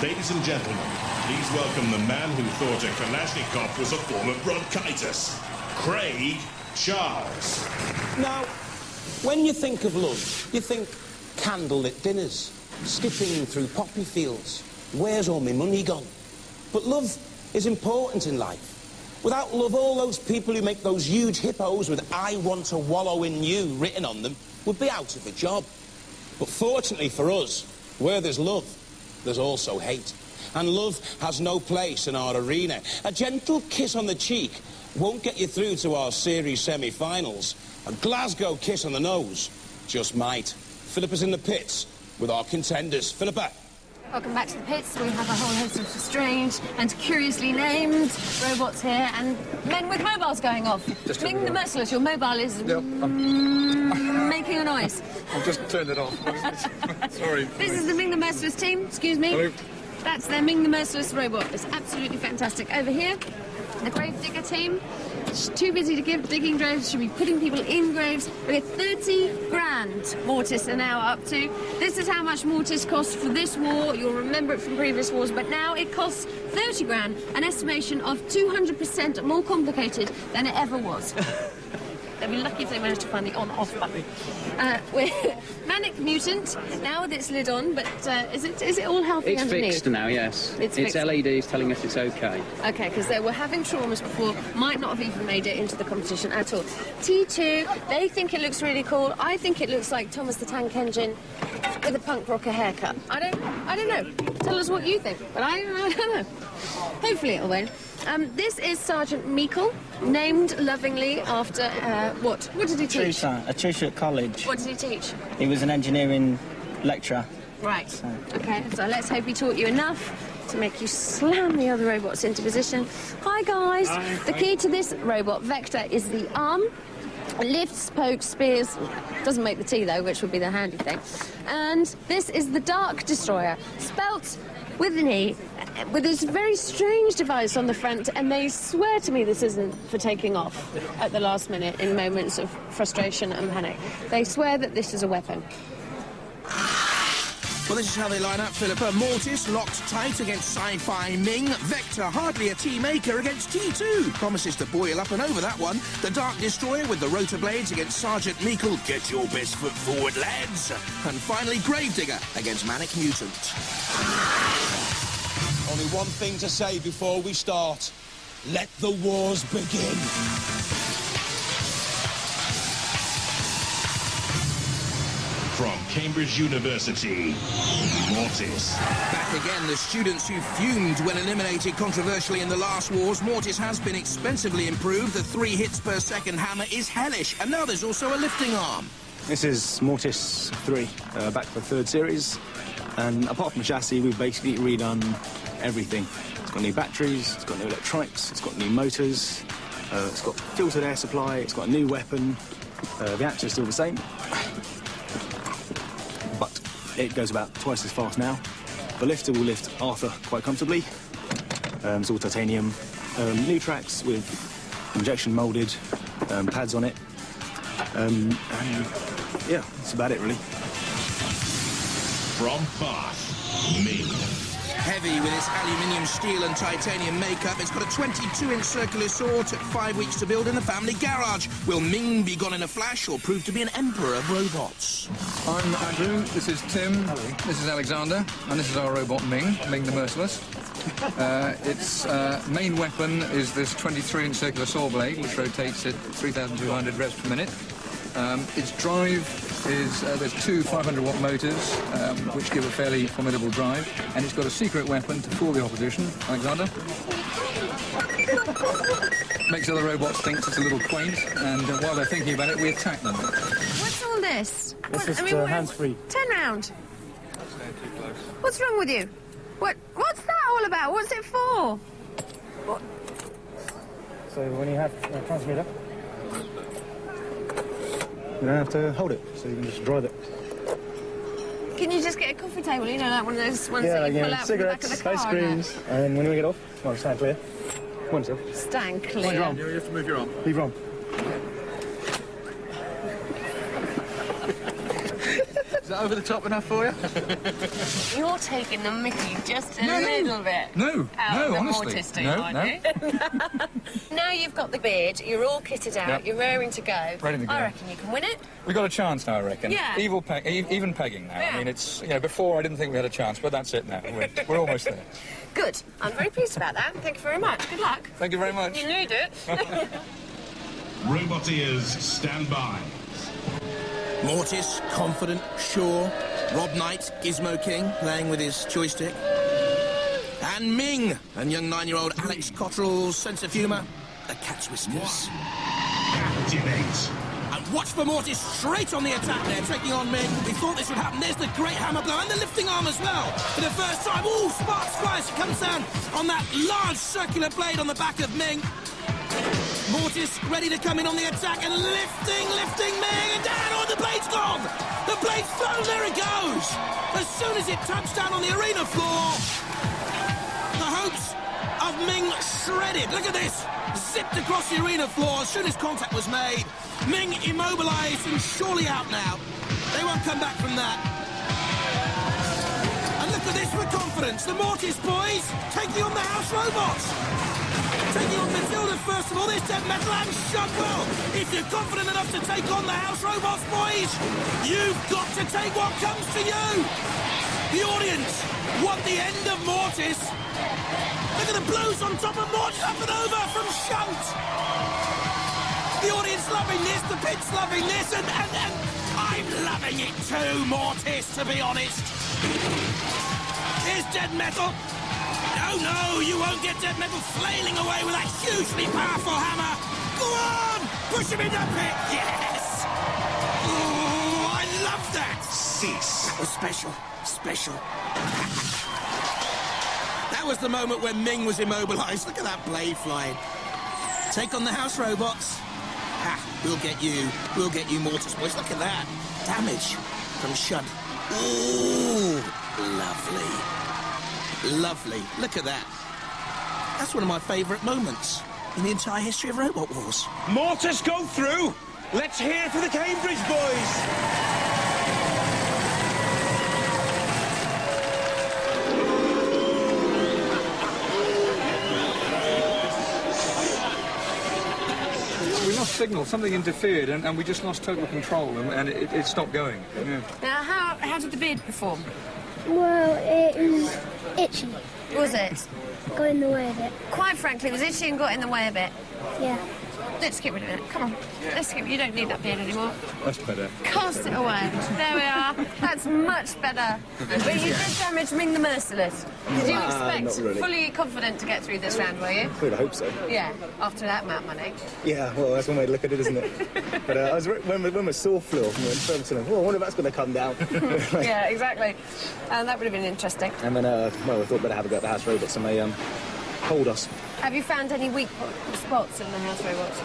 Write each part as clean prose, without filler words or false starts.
Ladies and gentlemen, please welcome the man who thought a Kalashnikov was a form of bronchitis, Craig Charles. Now, when you think of love, you think candlelit dinners, skipping through poppy fields, where's all my money gone? But love is important in life. Without love, all those people who make those huge hippos with "I want to wallow in you" written on them would be out of a job. But fortunately for us, where there's love, there's also hate. And love has no place in our arena. A gentle kiss on the cheek won't get you through to our series semi-finals. A Glasgow kiss on the nose just might. Philippa's in the pits with our contenders. Philippa. Welcome back to the pits. We have a whole host of strange and curiously named robots here and men with mobiles going off. Ming the Merciless, your mobile is making a noise. I've just turned it off. Sorry. This is the Ming the Merciless team. Excuse me. Hello. That's their Ming the Merciless robot. It's absolutely fantastic. Over here, the Grave Digger team. It's too busy to give digging graves, should be putting people in graves. We get 30 grand Mortis are now up to. This is how much Mortis cost for this war. You'll remember it from previous wars, but now it costs 30 grand, an estimation of 200% more complicated than it ever was. They'll be lucky if they manage to find the on-off button. We're Manic Mutant, now with its lid on, but is it all healthy underneath? It's fixed now, yes. It's fixed. LEDs telling us it's okay. Okay, because they were having traumas before, might not have even made it into the competition at all. T2, they think it looks really cool. I think it looks like Thomas the Tank Engine with a punk rocker haircut. I don't know. Tell us what you think, but I don't know. Hopefully it'll win. This is Sergeant Meikle, named lovingly after, what? What did he teach? A tutor at college. What did he teach? He was an engineering lecturer. Right. Okay, so let's hope he taught you enough to make you slam the other robots into position. Hi, guys. Hi. The key to this robot, Vector, is the arm. Lifts, pokes, spears. Doesn't make the T, though, which would be the handy thing. And this is the Dark Destroyer, spelt with an E, with this very strange device on the front, and they swear to me this isn't for taking off at the last minute in moments of frustration and panic. They swear that this is a weapon. Well, this is how they line up, Philippa. Mortis locked tight against Sci-Fi Ming. Vector hardly a tea maker against T2. Promises to boil up and over that one. The Dark Destroyer with the rotor blades against Sergeant Meikle. Get your best foot forward, lads. And finally, Gravedigger against Manic Mutant. Only one thing to say before we start. Let the wars begin. From Cambridge University, Mortis. Back again, the students who fumed when eliminated controversially in the last wars. Mortis has been expensively improved. The 3 hits per second hammer is hellish. And now there's also a lifting arm. This is Mortis 3, back for the 3rd series. And apart from chassis, we've basically redone everything. It's got new batteries, it's got new electronics, it's got new motors, it's got filtered air supply, it's got a new weapon. The action's still the same, but it goes about twice as fast now. The lifter will lift Arthur quite comfortably. It's all titanium. New tracks with injection moulded pads on it. And yeah, that's about it really. From Bath, Ming. Heavy with its aluminium, steel and titanium makeup. It's got a 22-inch circular saw. Took 5 weeks to build in the family garage. Will Ming be gone in a flash or prove to be an emperor of robots? I'm Andrew, this is Tim, this is Alexander, and this is our robot Ming the Merciless. Its main weapon is this 23-inch circular saw blade, which rotates at 3,200 revs per minute. Its drive is, there's 2 500-watt motors, which give a fairly formidable drive, and it's got a secret weapon to fool the opposition. Alexander? Makes other robots think it's a little quaint, and while they're thinking about it, we attack them. What's all this? It's just hands-free. Turn round. What's wrong with you? What's that all about? What's it for? What? So when you have a transmitter, you don't have to hold it, so you can just drive it. Can you just get a coffee table? You know, like one of those ones that you pull out from the back of the car? cigarettes, ice creams, and when we get off, well, stand clear. Come on, yourself. Stand clear. Stand your arm. You have to move your arm. Leave your arm. that over the top enough for you? You're taking the mickey just a little bit. No, honestly. Mortis team, aren't you? Now you've got the beard, you're all kitted out, you're raring to go. Ready to go. I reckon you can win it. We've got a chance now, I reckon. Yeah. Even pegging now. Yeah. I mean, it's, you know, before I didn't think we had a chance, but that's it now. We're almost there. Good. I'm very pleased about that. Thank you very much. Good luck. Thank you very much. You need it. Robot ears, stand by. Mortis, confident, sure. Rob Knight, Gizmo King, playing with his joystick. And Ming, and young 9-year-old Alex Cottrell's sense of humour, the cat's whiskers. Activate. And watch for Mortis straight on the attack there, taking on Ming. We thought this would happen. There's the great hammer blow and the lifting arm as well. For the first time, ooh, sparks flies. It comes down on that large circular blade on the back of Ming. Mortis ready to come in on the attack and lifting Ming, and down, oh, the blade's gone! The blade's thrown, there it goes! As soon as it touched down on the arena floor, the hopes of Ming shredded. Look at this! Zipped across the arena floor as soon as contact was made. Ming immobilised and surely out now. They won't come back from that. And look at this for confidence. The Mortis boys taking on the House Robots. Taking on Matilda first of all, this Dead Metal and Shunwell. If you're confident enough to take on the House Robots, boys, you've got to take what comes to you. The audience want the end of Mortis. Look at the blows on top of Mortis, up and over from Shunt. The audience loving this, the pit's loving this, and I'm loving it too, Mortis, to be honest. Here's Dead Metal. No, you won't get Dead Metal flailing away with that hugely powerful hammer. Go on! Push him in the pit! Yes! Oh, I love that! Cease. That was special. That was the moment when Ming was immobilised. Look at that blade flying. Take on the House Robots. Ha, we'll get you, Mortis boys. Look at that. Damage from Shunt. Ooh, lovely. Look at that. That's one of my favourite moments in the entire history of Robot Wars. Mortis go through. Let's hear for the Cambridge boys. We lost signal, something interfered, and we just lost total control, and it stopped going. Yeah. Now, how did the beard perform? Well, it was itchy. Was it? Got in the way of it. Quite frankly, it was itchy and got in the way a bit. Yeah. Let's get rid of it. Come on. You don't need that beard anymore. That's better. Cast it away. There we are. That's much better. But you did damage Ming the Merciless. Did you expect not really. fully confident to get through this round, were you? We'd hope so. Yeah, after that amount of money. Yeah, well, that's one way to look at it, isn't it? But when we saw Flew off, we went further to them, I wonder if that's going to come down. Yeah, exactly. And that would have been interesting. And then, we thought better have a go at the House Robots, and they hold us. Have you found any weak spots in the House Robots?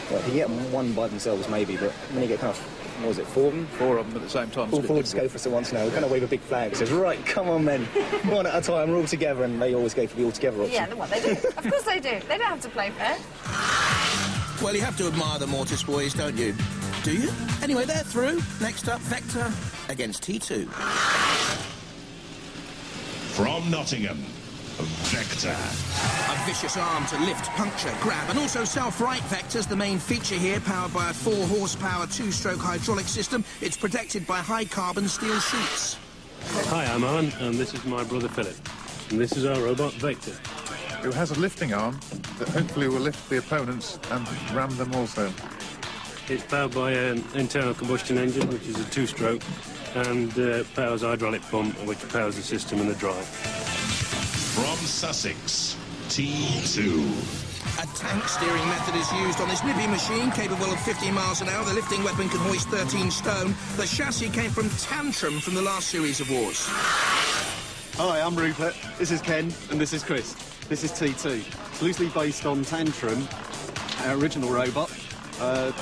Well, you get one by themselves, maybe, but when you get kind of, what was it, four of them? Four of them at the same time. All four just go for us at once now. We kind of wave a big flag that says, right, come on, men. One at a time, we're all together, and they always go for the all-together option. Yeah, what they do. Of course they do. They don't have to play fair. Well, you have to admire the Mortis boys, don't you? Do you? Anyway, they're through. Next up, Vector against T2. From Nottingham, Vector. A vicious arm to lift, puncture, grab, and also self-right Vector's the main feature here, powered by a 4-horsepower 2-stroke hydraulic system. It's protected by high-carbon steel sheets. Hi, I'm Alan, and this is my brother Philip. And this is our robot, Vector. Who has a lifting arm that hopefully will lift the opponents and ram them also. It's powered by an internal combustion engine, which is a 2-stroke, and powers a hydraulic pump, which powers the system and the drive. From Sussex, T2. A tank steering method is used on this nippy machine, capable of 15 miles an hour. The lifting weapon can hoist 13 stone. The chassis came from Tantrum from the last series of wars. Hi, I'm Rupert. This is Ken, and this is Chris. This is T2. It's loosely based on Tantrum, our original robot.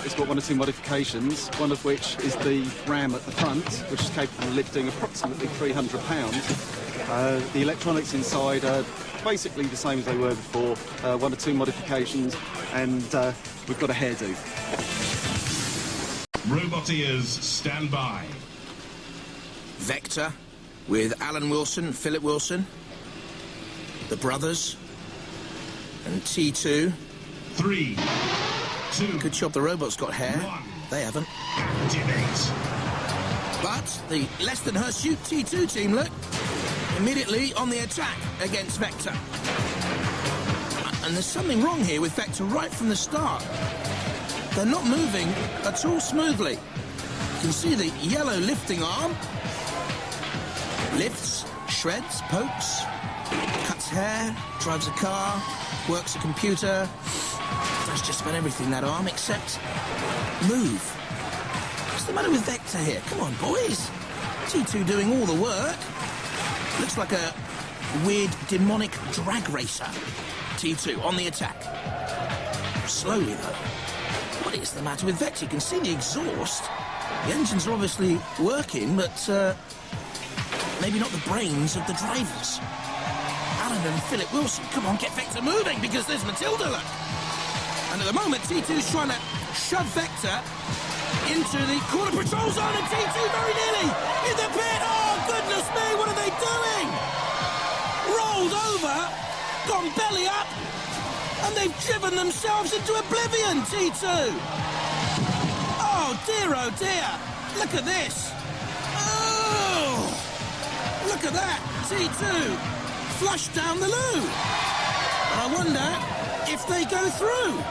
It's got one or two modifications, one of which is the ram at the front, which is capable of lifting approximately 300 pounds. The electronics inside are basically the same as they were before, one or two modifications, and we've got a hairdo. Robot ears, stand by. Vector with Alan Wilson, Philip Wilson, the brothers, and T2. 3, 2. Good job the robots got hair. 1. They haven't. Activate. But the less than hirsute T2 team, look, immediately on the attack against Vector. And there's something wrong here with Vector right from the start. They're not moving at all smoothly. You can see the yellow lifting arm. Lifts, shreds, pokes, cuts hair, drives a car, works a computer. Does just about everything, that arm, except move. What's the matter with Vector here? Come on, boys. T2 doing all the work. Looks like a weird demonic drag racer. T2 on the attack. Slowly, though. What is the matter with Vector? You can see the exhaust. The engines are obviously working, but maybe not the brains of the drivers. Alan and Philip Wilson, come on, get Vector moving, because there's Matilda, look. And at the moment, T2's trying to shove Vector into the corner patrol zone, and T2 very nearly in the pit. Oh, goodness me, what are they doing? Rolled over, gone belly up, and they've driven themselves into oblivion, T2. Oh, dear, look at this. Oh, look at that, T2, flushed down the loo. And I wonder if they go through,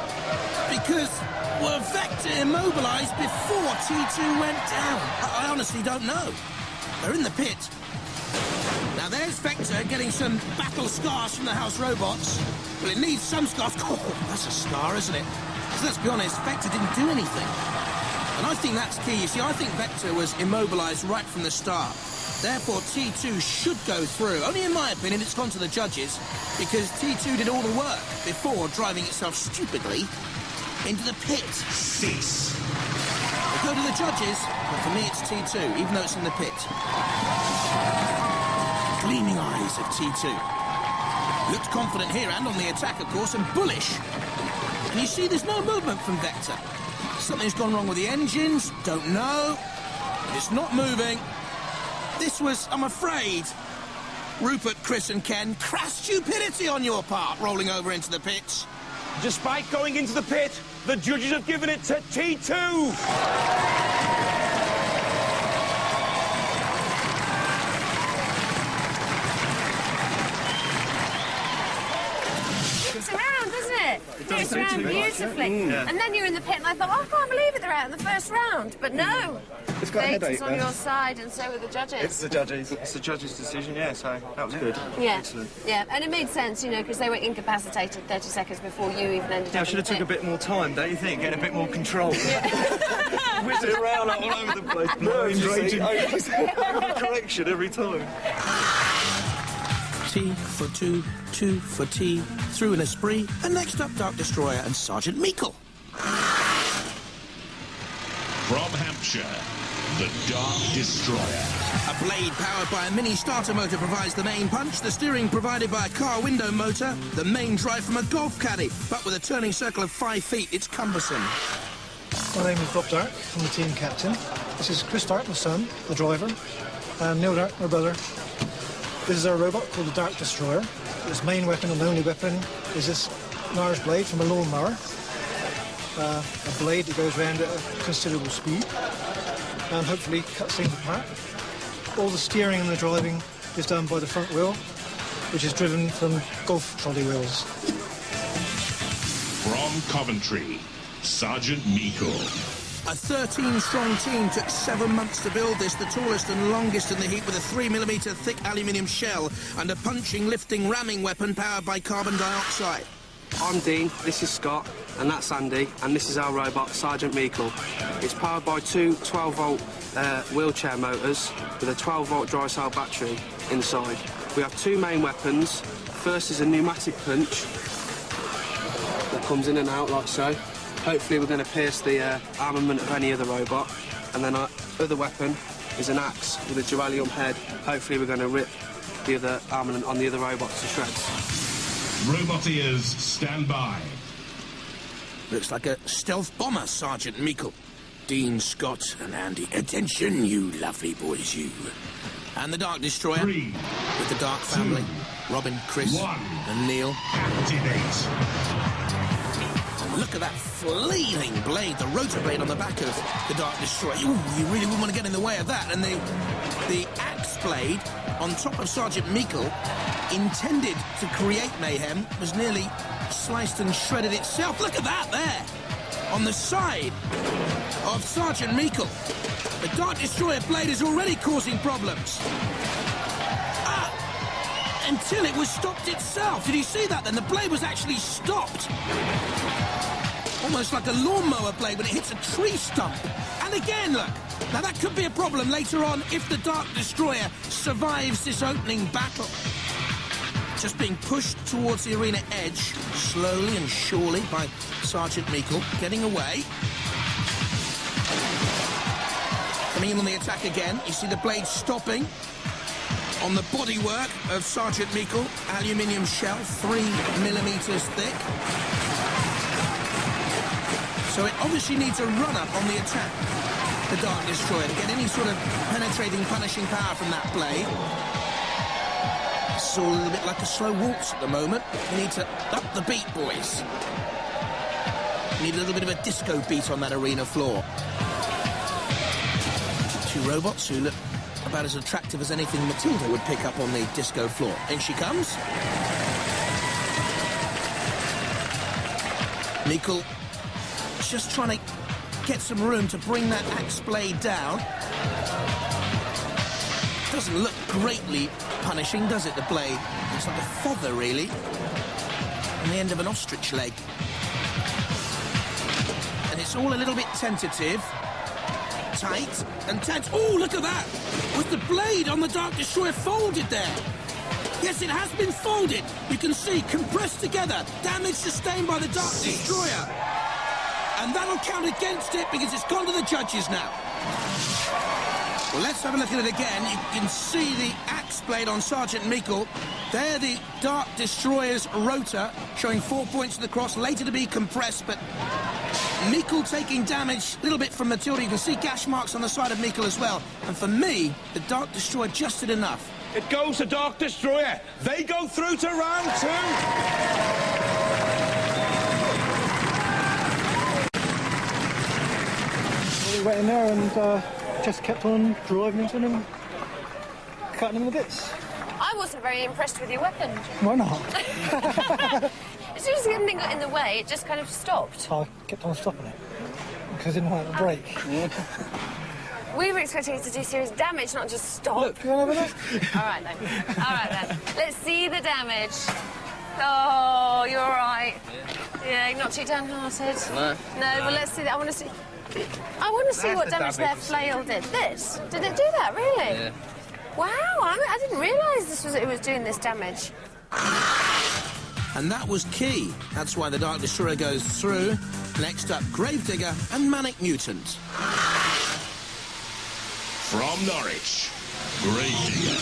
because were Vector immobilised before T2 went down? I honestly don't know. They're in the pit. Now there's Vector getting some battle scars from the house robots. Well, it needs some scars. Oh, that's a scar, isn't it? Because let's be honest, Vector didn't do anything. And I think that's key. You see, I think Vector was immobilised right from the start. Therefore, T2 should go through. Only in my opinion, it's gone to the judges, because T2 did all the work before driving itself stupidly into the pit. 6. We'll go to the judges, but for me it's T2, even though it's in the pit. Gleaming eyes of T2. Looked confident here and on the attack, of course, and bullish. And you see there's no movement from Vector. Something's gone wrong with the engines, don't know. It's not moving. This was, I'm afraid, Rupert, Chris and Ken, crass stupidity on your part, rolling over into the pits. Despite going into the pit, the judges have given it to T2. It's around beautifully. Yeah. And then you're in the pit and I thought, oh, I can't believe it, they're out in the first round. But no, It's got a fate headache, is on then. your side and so are the judges. It's the judges' decision, yeah, so that was good. Yeah, Excellent. yeah, and it made sense, you know, because they were incapacitated 30 seconds before you even ended up. Yeah, I should have took a bit more time, don't you think? Get a bit more control. Yeah. Whizzing around all over the place. Nerves raging. Correction every time. T for 2, 2 for T, through an Esprit, and next up Dark Destroyer and Sergeant Meikle. From Hampshire, the Dark Destroyer. A blade powered by a mini starter motor provides the main punch, the steering provided by a car window motor, the main drive from a golf caddy, but with a turning circle of 5 feet, it's cumbersome. My name is Bob Dark, I'm the team captain. This is Chris Dark, my son, the driver, and Neil Dark, my brother. This is our robot called the Dark Destroyer. Its main weapon and only weapon is this Nars blade from a lawnmower. A blade that goes around at a considerable speed and hopefully cuts things apart. All the steering and the driving is done by the front wheel, which is driven from golf trolley wheels. From Coventry, Sergeant Meikle. A 13-strong team took 7 months to build this, the tallest and longest in the heat, with a 3mm thick aluminium shell and a punching, lifting, ramming weapon powered by carbon dioxide. I'm Dean, this is Scott, and that's Andy, and this is our robot, Sergeant Meikle. It's powered by two 12-volt wheelchair motors with a 12-volt dry cell battery inside. We have two main weapons. First is a pneumatic punch that comes in and out like so. Hopefully we're going to pierce the armament of any other robot. And then our other weapon is an axe with a duralium head. Hopefully we're going to rip the other armament on the other robot to shreds. Robot ears, stand by. Looks like a stealth bomber, Sergeant Meikle. Dean Scott and Andy. Attention, you lovely boys, you. And the Dark Destroyer. 3, with the Dark family. 2, Robin, Chris, 1. and Neil. Activate. And look at that flailing blade, the rotor blade on the back of the Dark Destroyer. Ooh, you really wouldn't want to get in the way of that. And the axe blade on top of Sergeant Meikle, intended to create mayhem, was nearly sliced and shredded itself. Look at that there, on the side of Sergeant Meikle. The Dark Destroyer blade is already causing problems. Until it was stopped itself. Did you see that then? The blade was actually stopped. Almost like a lawnmower blade when it hits a tree stump. And again, look. Now that could be a problem later on if the Dark Destroyer survives this opening battle. Just being pushed towards the arena edge, slowly and surely, by Sergeant Meikle, getting away. Coming in on the attack again. You see the blade stopping on the bodywork of Sergeant Meikle. Aluminium shell, 3mm thick. So it obviously needs a run-up on the attack, the Dark Destroyer, to get any sort of penetrating, punishing power from that blade. It's all a little bit like a slow waltz at the moment. We need to up the beat, boys. We need a little bit of a disco beat on that arena floor. Two robots who look about as attractive as anything Matilda would pick up on the disco floor. In she comes. Meikle just trying to get some room to bring that axe blade down. Doesn't look greatly punishing, does it, the blade? Looks like a feather, really, on the end of an ostrich leg. And it's all a little bit tentative. Tight and tense. Oh, look at that! Was the blade on the Dark Destroyer folded there? Yes, it has been folded. You can see, compressed together. Damage sustained by the Dark Destroyer. And that'll count against it because it's gone to the judges now. Well, let's have a look at it again. You can see the axe blade on Sergeant Meikle. There, the Dark Destroyer's rotor, showing 4 points to the cross, later to be compressed, but Meikle taking damage a little bit from Matilda. You can see gash marks on the side of Meikle as well. And for me, the Dark Destroyer just did enough. It goes to Dark Destroyer. They go through to round 2. We went in there and just kept on driving into them and cutting them to bits. I wasn't very impressed with your weapon. Why not? As soon as anything got in the way, it just kind of stopped. I kept on stopping it because I didn't want it to break. We were expecting it to do serious damage, not just stop. Look, you want to have a look? All right, then. All right, then. Let's see the damage. Oh, you're right. Yeah, you're not too downhearted. No. No, well, let's see that. I want to see what damage their flail did. This? Did it do that, really? Yeah. Wow, I didn't realise it was doing this damage. And that was key. That's why the Dark Destroyer goes through. Next up, Gravedigger and Manic Mutant. From Norwich, Gravedigger.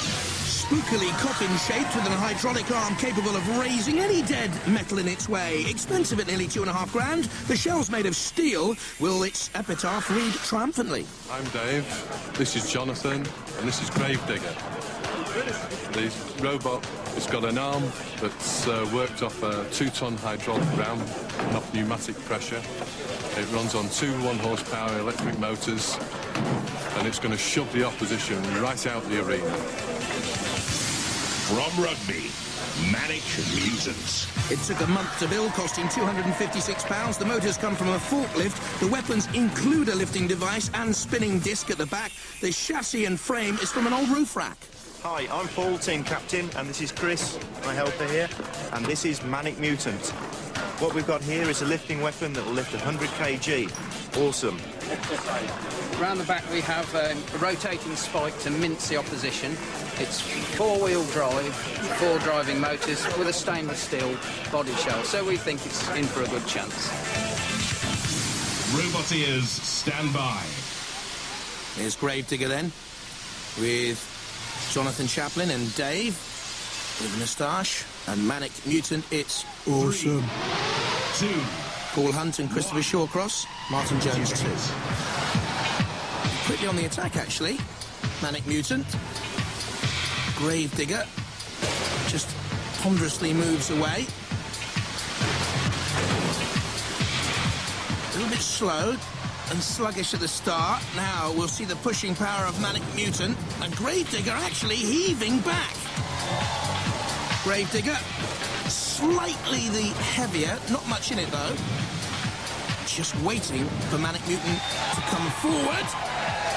Spookily coffin-shaped with an hydraulic arm capable of raising any dead metal in its way. Expensive at nearly $2.5 grand. The shell's made of steel. Will its epitaph read triumphantly? I'm Dave, this is Jonathan, and this is Gravedigger. The robot has got an arm that's worked off a 2-ton hydraulic ram and off pneumatic pressure. It runs on 2 1-horsepower electric motors, and it's going to shove the opposition right out the arena. From Rugby, Manic Mutant. It took a month to build, costing £256. The motors come from a forklift. The weapons include a lifting device and spinning disc at the back. The chassis and frame is from an old roof rack. Hi, I'm Paul, team captain, and this is Chris, my helper here, and this is Manic Mutant. What we've got here is a lifting weapon that will lift 100 kg. Awesome. Around the back we have a rotating spike to mince the opposition. It's 4-wheel drive, 4 driving motors with a stainless steel body shell, so we think it's in for a good chance. Robot ears, stand by. Here's Gravedigger then, with Jonathan Chaplin and Dave, with Moustache, and Manic Mutant. It's awesome. 3, 2, Paul Hunt and Christopher Shawcross, Martin Jones 2. quickly on the attack, actually. Manic Mutant. Gravedigger just ponderously moves away. A little bit slow and sluggish at the start. Now we'll see the pushing power of Manic Mutant, and Gravedigger actually heaving back. Gravedigger, slightly the heavier, not much in it though. Just waiting for Manic Mutant to come forward.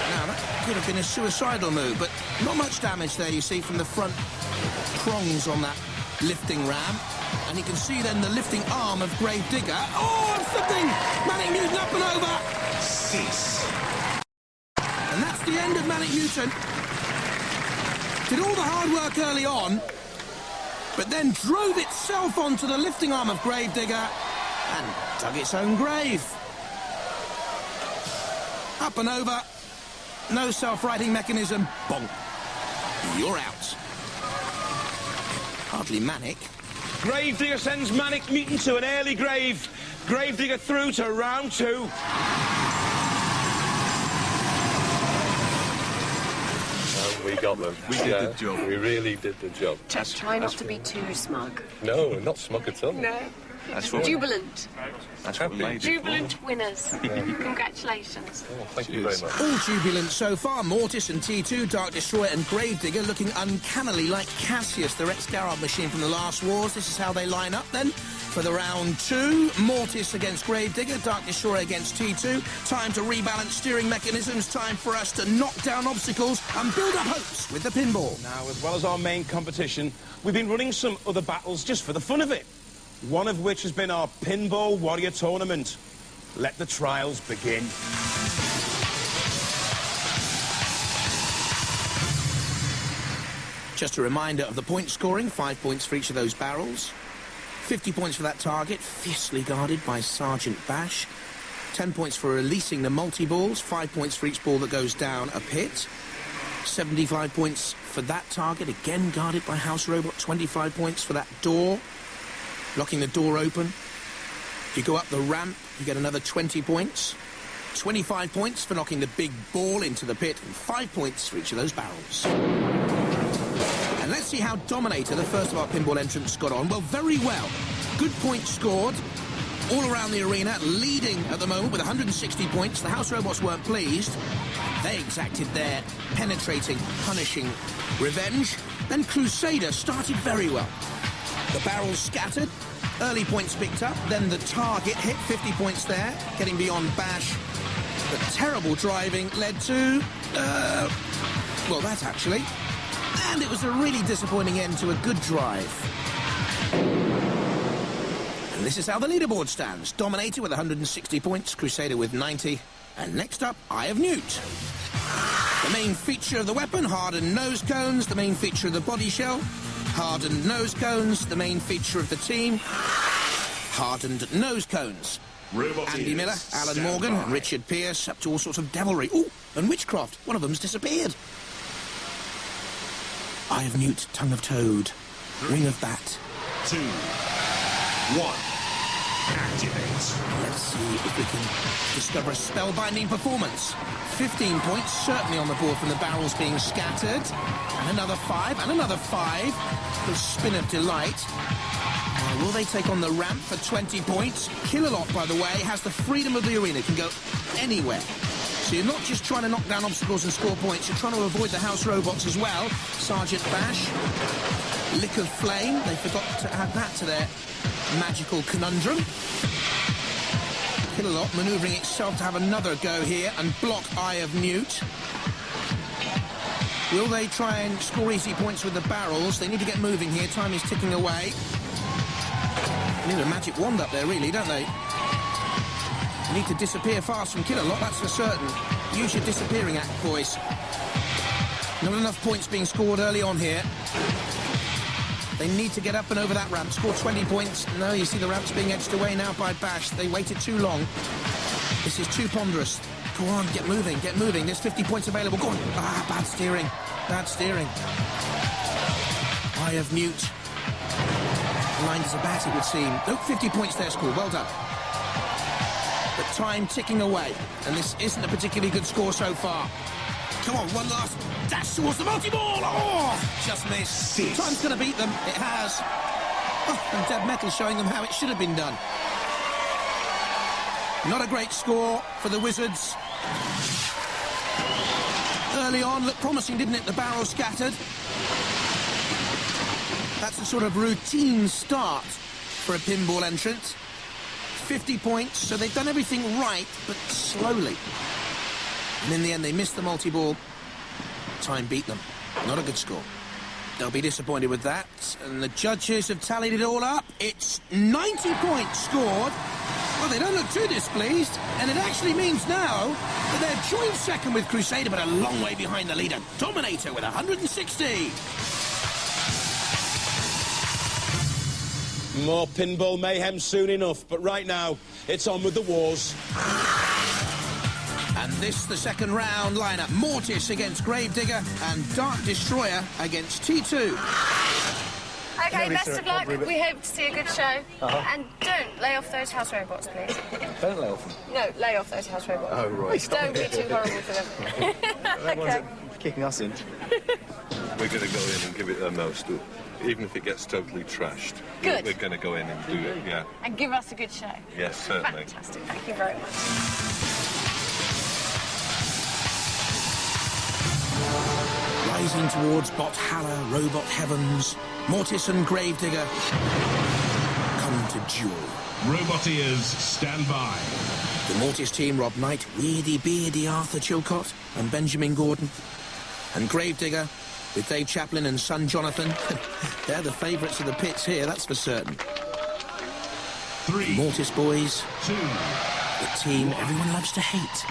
Now that could have been a suicidal move, but not much damage there, you see, from the front prongs on that lifting ram. And you can see then the lifting arm of Gravedigger. Oh, and flipping! Manic Mutant up and over! Cease. And that's the end of Manic Mutant. Did all the hard work early on, but then drove itself onto the lifting arm of Gravedigger and dug its own grave. Up and over. No self-righting mechanism. Bonk. You're out. Hardly manic. Gravedigger sends Manic Mutant to an early grave. Gravedigger through to round 2. We got them. We did the job. We really did the job. Just try not to be too smug. No, we're not smug at all. No. That's what Jubilant. That's what we made it for. Jubilant winners. Congratulations. Oh, thank you very much. All jubilant so far. Mortis and T2, Dark Destroyer and Gravedigger looking uncannily like Cassius, the Rex Garrod machine from the last wars. This is how they line up then for the round 2. Mortis against Gravedigger, Dark Destroyer against T2. Time to rebalance steering mechanisms. Time for us to knock down obstacles and build up hopes with the pinball. Now, as well as our main competition, we've been running some other battles just for the fun of it. One of which has been our Pinball Warrior Tournament. Let the trials begin. Just a reminder of the point scoring, 5 points for each of those barrels. 50 points for that target, fiercely guarded by Sergeant Bash. 10 points for releasing the multi-balls, 5 points for each ball that goes down a pit. 75 points for that target, again guarded by House Robot. 25 points for that door, locking the door open. If you go up the ramp, you get another 20 points. 25 points for knocking the big ball into the pit, and 5 points for each of those barrels. And let's see how Dominator, the first of our pinball entrants, got on. Well, very well. Good points scored all around the arena, leading at the moment with 160 points. The House Robots weren't pleased. They exacted their penetrating, punishing revenge. Then Crusader started very well. The barrels scattered, early points picked up, then the target hit, 50 points there, getting beyond Bash. The terrible driving led to, well, that actually. And it was a really disappointing end to a good drive. And this is how the leaderboard stands. Dominator with 160 points, Crusader with 90, and next up, Eye of Newt. The main feature of the weapon, hardened nose cones, the main feature of the body shell, hardened nose cones, the main feature of the team, hardened nose cones. Andy Miller, Alan Morgan, and Richard Pierce, up to all sorts of devilry. Ooh, and witchcraft. One of them's disappeared. Eye of Newt, Tongue of Toad, Wing of Bat. 2, 1, activate. Let's see if we can discover a spellbinding performance. 15 points, certainly on the board from the barrels being scattered. And another 5, and another 5. The spin of delight. Will they take on the ramp for 20 points? Killalot, by the way, has the freedom of the arena, can go anywhere. So you're not just trying to knock down obstacles and score points, you're trying to avoid the House Robots as well. Sergeant Bash, Lick of Flame, they forgot to add that to their magical conundrum. Killalot manoeuvring itself to have another go here and block Eye of Newt. Will they try and score easy points with the barrels? They need to get moving here, time is ticking away. They need a magic wand up there, really, don't they? They need to disappear fast from Killalot, that's for certain. Use your disappearing act, boys. Not enough points being scored early on here. They need to get up and over that ramp, score 20 points. No, you see the ramp's being edged away now by Bash. They waited too long. This is too ponderous. Go on, get moving, get moving. There's 50 points available. Go on. Ah, bad steering. Bad steering. Eye of Newt. Blind as a bat, it would seem. Nope, 50 points there scored. Well done. But time ticking away, and this isn't a particularly good score so far. Come on, one last dash towards the multi-ball. Oh, just missed. Time's going to beat them. It has. Oh, and Dead Metal showing them how it should have been done. Not a great score for the Wizards. Early on, looked promising, didn't it? The barrel scattered. That's the sort of routine start for a pinball entrant. 50 points, so they've done everything right, but slowly. And in the end, they missed the multi-ball. Time beat them. Not a good score. They'll be disappointed with that. And the judges have tallied it all up. It's 90 points scored. Well, they don't look too displeased. And it actually means now that they're joint second with Crusader, but a long way behind the leader, Dominator, with 160. More pinball mayhem soon enough, but right now, it's on with the wars. And this, the second round lineup. Mortis against Gravedigger and Dark Destroyer against T2. OK, best of luck. We hope to see a good show. And don't lay off those house robots, please. Don't lay off them. No, lay off those house robots. Oh, right. Don't be too horrible for them. They're ones that are kicking us in. We're going to go in and give it a most, even if it gets totally trashed. Good. We're going to go in and do it, yeah. And give us a good show. Yes, certainly. Fantastic. Thank you very much. Rising towards Bothala, Robot Heavens, Mortis and Gravedigger come to duel. Roboteers, stand by. The Mortis team, Rob Knight, Weirdy Beardy Arthur Chilcott and Benjamin Gordon. And Gravedigger with Dave Chaplin and son Jonathan. They're the favourites of the pits here, that's for certain. 3, the Mortis boys, 2, the team everyone loves to hate.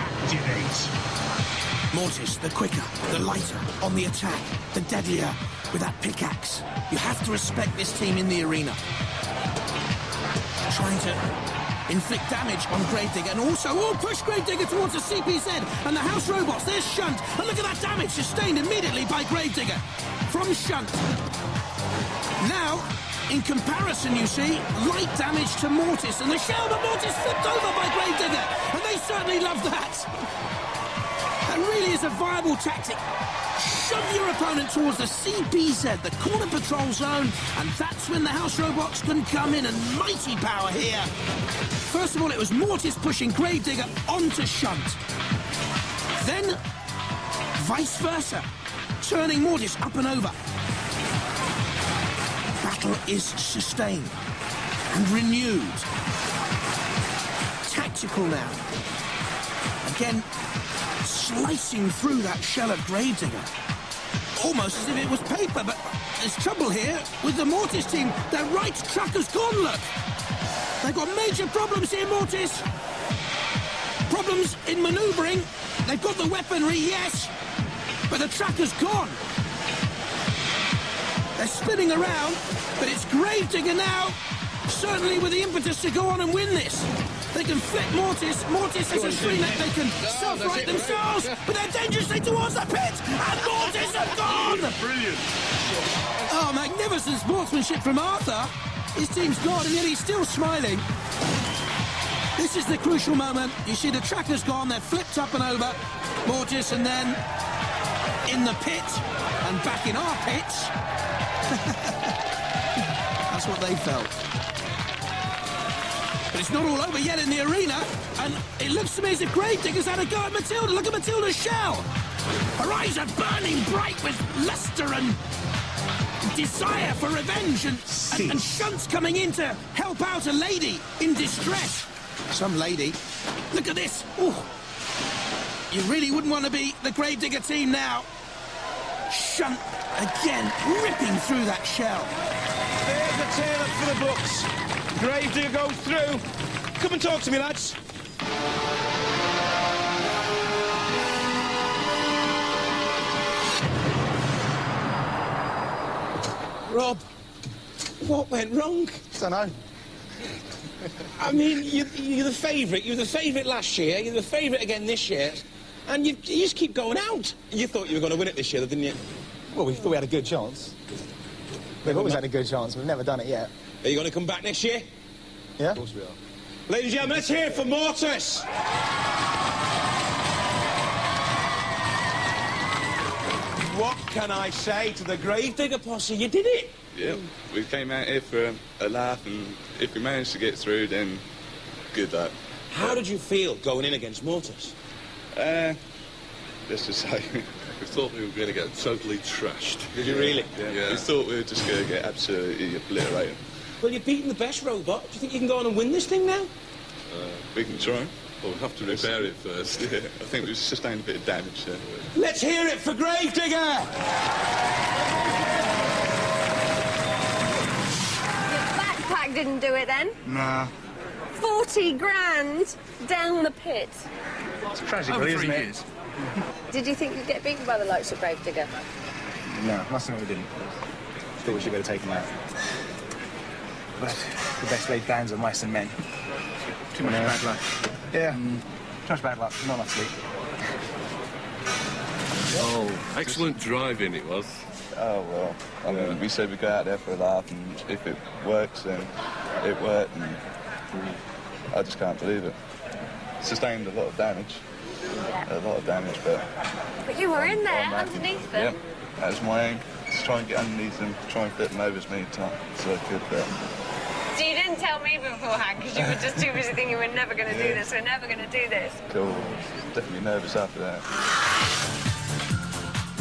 Mortis, the quicker, the lighter, on the attack, the deadlier, with that pickaxe. You have to respect this team in the arena. Trying to inflict damage on Gravedigger, and also push Gravedigger towards the CPZ, and the house robots, there's Shunt, and look at that damage sustained immediately by Gravedigger from Shunt. Now, in comparison, you see, light damage to Mortis, and the shell, but Mortis flipped over by Gravedigger, and they certainly love that. That really is a viable tactic. Shove your opponent towards the CPZ, the corner patrol zone, and that's when the house robots can come in, and mighty power here. First of all, it was Mortis pushing Gravedigger onto Shunt. Then, vice versa, turning Mortis up and over. Battle is sustained and renewed. Tactical now. Again, slicing through that shell of Gravedigger. Almost as if it was paper, but there's trouble here with the Mortis team. Their right trucker's gone, look. They've got major problems here, Mortis. Problems in manoeuvring. They've got the weaponry, yes, but the trucker's gone. They're spinning around, but it's Gravedigger now, certainly with the impetus to go on and win this. They can flip Mortis. Mortis has a free net. They can self-right themselves, but they're dangerously towards the pit, and Mortis have gone! Brilliant. Oh, magnificent sportsmanship from Arthur. His team's gone, and yet he's still smiling. This is the crucial moment. You see the tracker's gone. They're flipped up and over. Mortis, and then in the pit, and back in our pits. That's what they felt. But it's not all over yet in the arena, and it looks to me as if Gravedigger's had a go at Matilda. Look at Matilda's shell. Her eyes are burning bright with lustre and desire for revenge, and Shunt's coming in to help out a lady in distress. Some lady. Look at this. Ooh. You really wouldn't want to be the Gravedigger team now. Shunt again, ripping through that shell. There's the tail up for the books. Gravedigger go through. Come and talk to me, lads. Rob, what went wrong? Don't know. I mean, you're the favourite. You were the favourite last year. You're the favourite again this year. And you just keep going out. You thought you were going to win it this year, didn't you? Well, we thought we had a good chance. We've always had a good chance. We've never done it yet. Are you going to come back next year? Yeah? Of course we are. Ladies and gentlemen, let's hear it for Mortis. What can I say to the Gravedigger posse? You did it. Yeah, we came out here for a laugh, and if we managed to get through, then good luck. How did you feel going in against Mortis? Let's just say, we thought we were going to get totally trashed. Did you really? Yeah. We thought we were just going to get absolutely obliterated. Well, you've beaten the best robot. Do you think you can go on and win this thing now? We can try. Well, we'll have to repair it first. Yeah, I think we've sustained a bit of damage there. Let's hear it for Gravedigger! Backpack didn't do it then. Nah. 40 grand down the pit. It's tragic, really, isn't it? Did you think you'd get beaten by the likes of Gravedigger? No, must admit we didn't. Thought we should have taken that. But the best laid plans of mice and men. Too much bad luck. Yeah, too much bad luck, not enough sleep. Oh, excellent driving it was. Oh, well, I mean, we said we'd go out there for a laugh, and if it works, then it worked, and I just can't believe it. Sustained a lot of damage. But you were in there, underneath them. Yep, that was my aim. Just try and get underneath them, try and flip them over as many times as I could, but... So you didn't tell me beforehand because you were just too busy thinking we're never going to do this, we're never going to do this. Cool. Definitely nervous after that.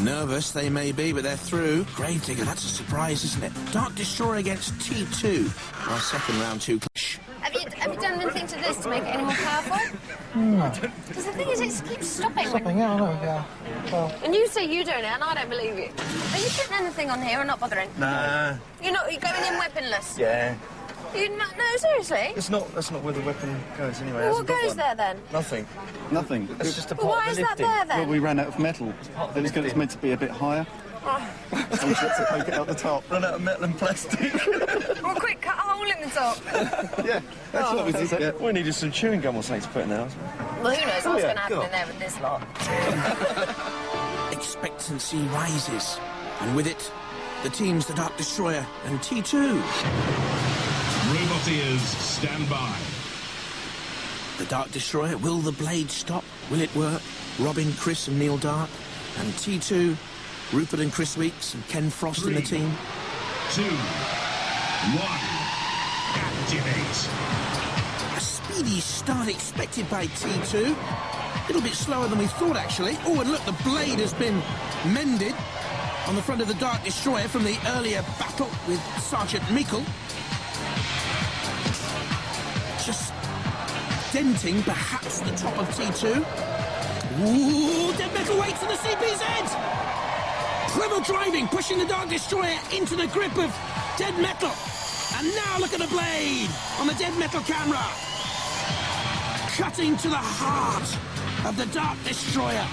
Nervous they may be, but they're through. Gravedigger, that's a surprise, isn't it? Dark Destroyer against T2. Our second round 2 clash. Have you done anything to this to make it any more powerful? No. Because the thing is, it keeps stopping. Stopping, yeah, I know, yeah. Well... And you say you're doing it, and I don't believe you. Are you putting anything on here or not bothering? Nah. You're going in weaponless? Yeah. No, seriously? That's not where the weapon goes anyway. Well, what goes there then? Nothing. Nothing. It's just a Well, why is that there then? Well, we ran out of metal. It's meant to be a bit higher. Oh. So we had to poke it out the top. Run out of metal and plastic. Well, quick, cut a hole in the top. Yeah, that's what we did. Yeah. We needed some chewing gum or something to put in there. Well, who knows what's going to happen in there with this lot. Expectancy rises, and with it, the teams the Dark Destroyer and T2. Roboteers, stand by. The Dark Destroyer, will the blade stop? Will it work? Robin, Chris and Neil Dark. And T2, Rupert and Chris Weeks and Ken Frost in the team. 2, 1, activate. A speedy start expected by T2. A little bit slower than we thought, actually. Oh, and look, the blade has been mended on the front of the Dark Destroyer from the earlier battle with Sergeant Meikle. Just denting, perhaps, the top of T2. Ooh, Dead Metal waits for the CPZ! Clever driving, pushing the Dark Destroyer into the grip of Dead Metal. And now look at the blade on the Dead Metal camera. Cutting to the heart of the Dark Destroyer.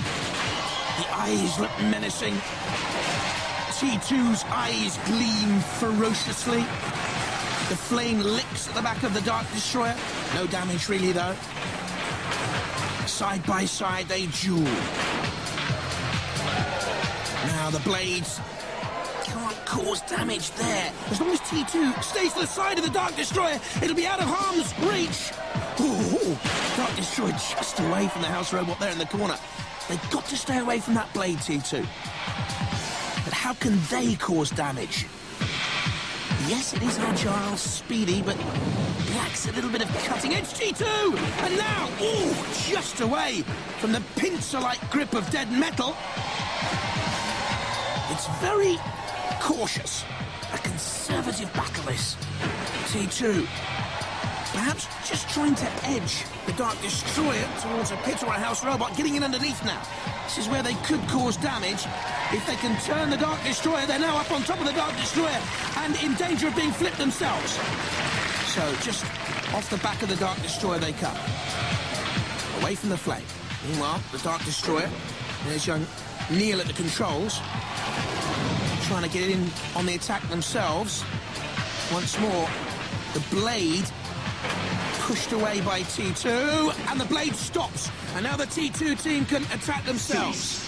The eyes look menacing. T2's eyes gleam ferociously. The flame licks at the back of the Dark Destroyer. No damage really, though. Side by side, they duel. Now the blades can't cause damage there. As long as T2 stays to the side of the Dark Destroyer, it'll be out of harm's reach. Ooh, Dark Destroyer just away from the house robot there in the corner. They've got to stay away from that blade, T2. But how can they cause damage? Yes, it is agile, speedy, but lacks a little bit of cutting edge. T2! And now, ooh, just away from the pincer-like grip of Dead Metal. It's very cautious. A conservative battle, this. T2. Perhaps just trying to edge the Dark Destroyer towards a pit or a house robot, getting in underneath now. This is where they could cause damage. If they can turn the Dark Destroyer, they're now up on top of the Dark Destroyer and in danger of being flipped themselves. So just off the back of the Dark Destroyer they come. Away from the flame. Meanwhile, the Dark Destroyer, there's young Neil at the controls, trying to get in on the attack themselves. Once more, the blade pushed away by T2, and the blade stops. And now the T2 team can attack themselves.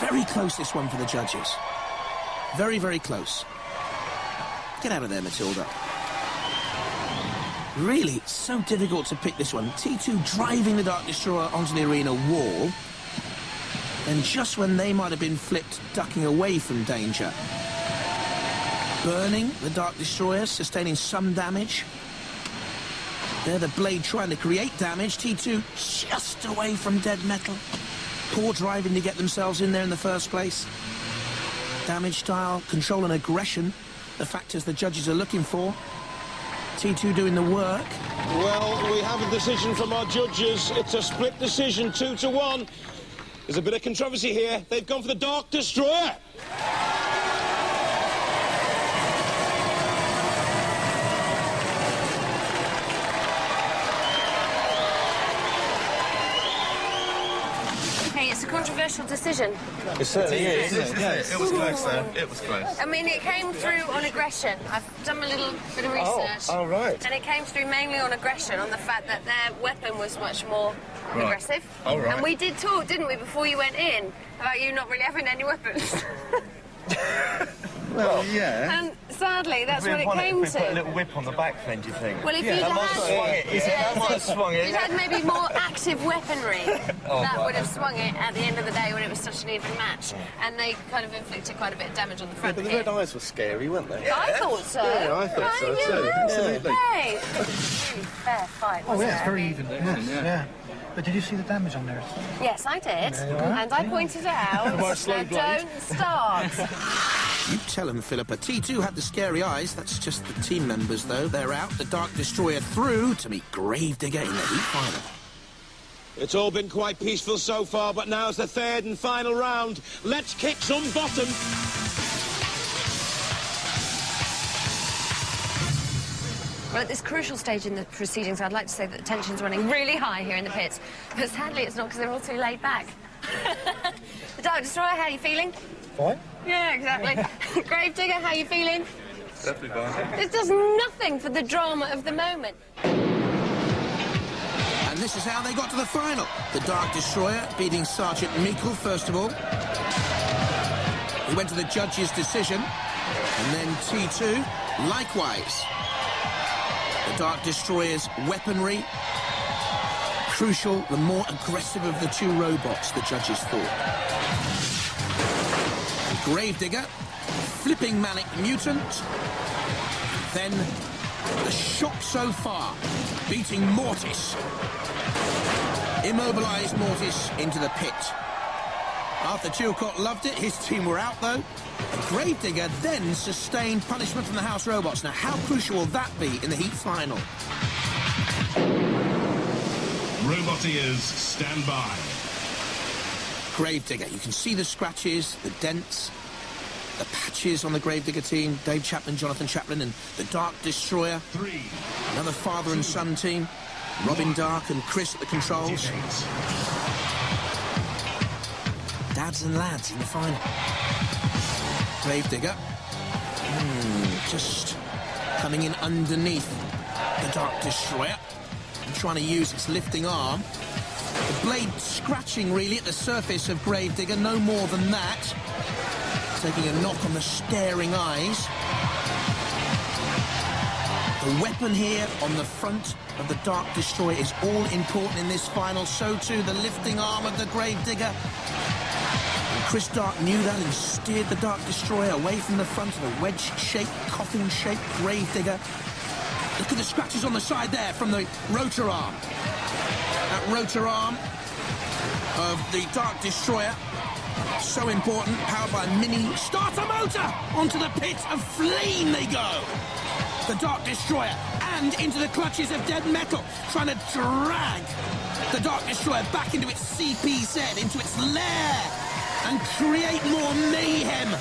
Very close, this one, for the judges. Very, very close. Get out of there, Matilda. Really, so difficult to pick this one. T2 driving the Dark Destroyer onto the arena wall. And just when they might have been flipped, ducking away from danger. Burning the Dark Destroyer, sustaining some damage. There, the blade trying to create damage. T2 just away from dead metal. Poor driving to get themselves in there in the first place. Damage style, control and aggression, the factors the judges are looking for. T2 doing the work. Well, we have a decision from our judges. It's a split decision, 2-1. There's a bit of controversy here. They've gone for the Dark Destroyer. Okay, it's a controversial decision. It certainly is, isn't it? Yeah, it was close, though. It was close. I mean, it came through on aggression. I've done a little bit of research. Oh, right. And it came through mainly on aggression, on the fact that their weapon was much more aggressive. Oh, right. And we did talk, didn't we, before you went in, about you not really having any weapons. Well, yeah. And sadly, that's what it came if we put a to. little whip on the back then, do you think? Well, if you'd that might have swung it. That might have swung it. You'd had maybe more active weaponry. Oh, that right. would have swung it at the end of the day when it was such an even match. And they kind of inflicted quite a bit of damage on the front But the here. red eyes were scary, weren't they? I thought so. Yeah, I thought so too. Absolutely. Hey, really fair fight, Oh, wasn't yeah, it's it? very even. Yeah. But did you see the damage on there? Yes, I did. There you are. And I pointed it out. By a slow Now, blade. don't start. You tell him, Philippa. T2 had the scary eyes. That's just the team members, though. They're out. The Dark Destroyer through to meet Gravedigger in the heat final. It's all been quite peaceful so far, but now's the third and final round. Let's kick some bottom. Well, at this crucial stage in the proceedings, I'd like to say that the tension's running really high here in the pits. But sadly, it's not because they're all too laid back. The Dark Destroyer, how are you feeling? Fine. Yeah, exactly. Gravedigger, how are you feeling? Definitely fine. This does nothing for the drama of the moment. And this is how they got to the final. The Dark Destroyer beating Sergeant Meikle, first of all. He went to the judge's decision. And then T2, likewise. The Dark Destroyer's weaponry. Crucial, the more aggressive of the two robots, the judges thought. Gravedigger, flipping manic mutant. Then the shock so far, beating Mortis. Immobilised Mortis into the pit. Arthur Chilcott loved it. His team were out, though. Gravedigger then sustained punishment from the House Robots. Now, how crucial will that be in the heat final? Roboteers, stand by. Gravedigger, you can see the scratches, the dents, the patches on the Gravedigger team. Dave Chaplin, Jonathan Chaplin, and the Dark Destroyer. Another father and son team. Robin Dark and Chris at the controls. Dads and lads in the final. Gravedigger. Just coming in underneath the Dark Destroyer and trying to use its lifting arm. The blade scratching really at the surface of Gravedigger, no more than that. Taking a knock on the staring eyes. The weapon here on the front of the Dark Destroyer is all important in this final. So too the lifting arm of the Gravedigger. And Chris Dark knew that and steered the Dark Destroyer away from the front of the wedge-shaped, coffin-shaped Gravedigger. Look at the scratches on the side there from the rotor arm. That rotor arm of the Dark Destroyer, so important, powered by a mini starter motor. Onto the pit of flame they go. The Dark Destroyer, and into the clutches of dead metal, trying to drag the Dark Destroyer back into its CPZ, into its lair, and create more mayhem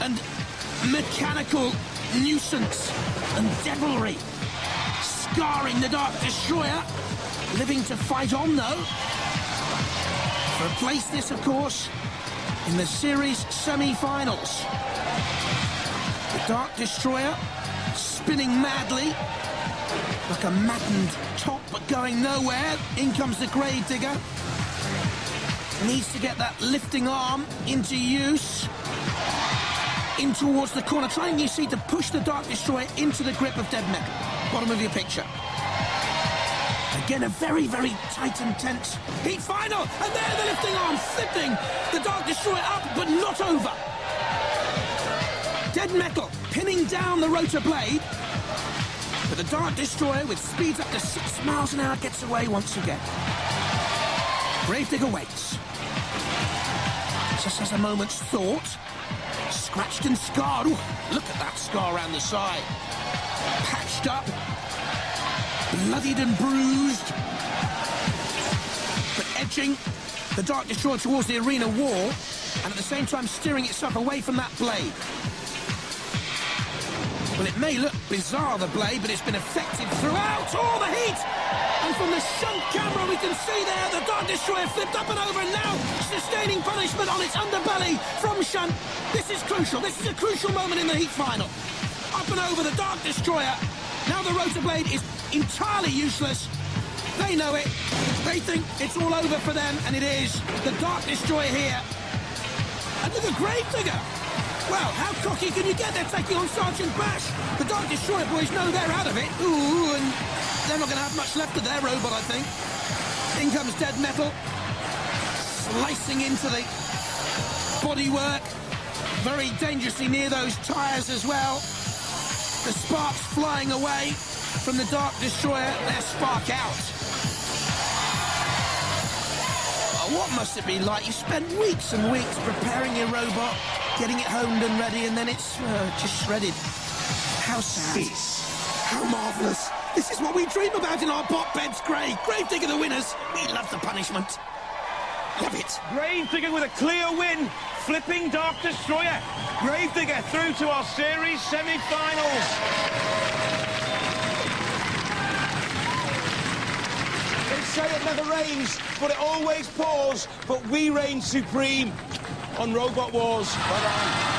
and mechanical nuisance and devilry. Scarring the Dark Destroyer, living to fight on, though. To replace this, of course, in the series semi-finals. The Dark Destroyer spinning madly, like a maddened top, but going nowhere. In comes the Gravedigger. Needs to get that lifting arm into use. in towards the corner, trying, you see, to push the Dark Destroyer into the grip of dead metal. Bottom of your picture. Again, a very, very tight and tense heat final. And there, the lifting arm flipping the Dark Destroyer up, but not over. Dead metal pinning down the rotor blade. But the Dark Destroyer, with speeds up to 6 miles an hour, gets away once again. Gravedigger waits. Just has a moment's thought. Scratched and scarred. Ooh, look at that scar around the side. Patched up. Bloodied and bruised. But edging the Dark Destroyer towards the arena wall, and at the same time steering itself away from that blade. Well, it may look bizarre, the blade, but it's been effective throughout all the heat. And from the shunt camera, we can see there the Dark Destroyer flipped up and over, and now sustaining punishment on its underbelly from shunt. This is crucial. This is a crucial moment in the heat final. Up and over the Dark Destroyer. Now the rotor blade is entirely useless. They know it. They think it's all over for them, and it is. The Dark Destroyer here. And look at Gravedigger. Well, how cocky can you get? They're taking on Sergeant Bash. The Dark Destroyer boys know they're out of it. Ooh, and they're not going to have much left of their robot, I think. In comes dead metal. Slicing into the bodywork. Very dangerously near those tyres as well. The sparks flying away from the Dark Destroyer. They're spark out. Oh, what must it be like? You spent weeks and weeks preparing your robot, getting it honed and ready, and then it's just shredded. How sad. How marvellous. This is what we dream about in our bot beds, Gravedigger the winners. We love the punishment. Love it. Gravedigger with a clear win. Flipping Dark Destroyer. Gravedigger through to our series semi-finals. They say it never rains, but it always pours. But we reign supreme on Robot Wars. Bye-bye.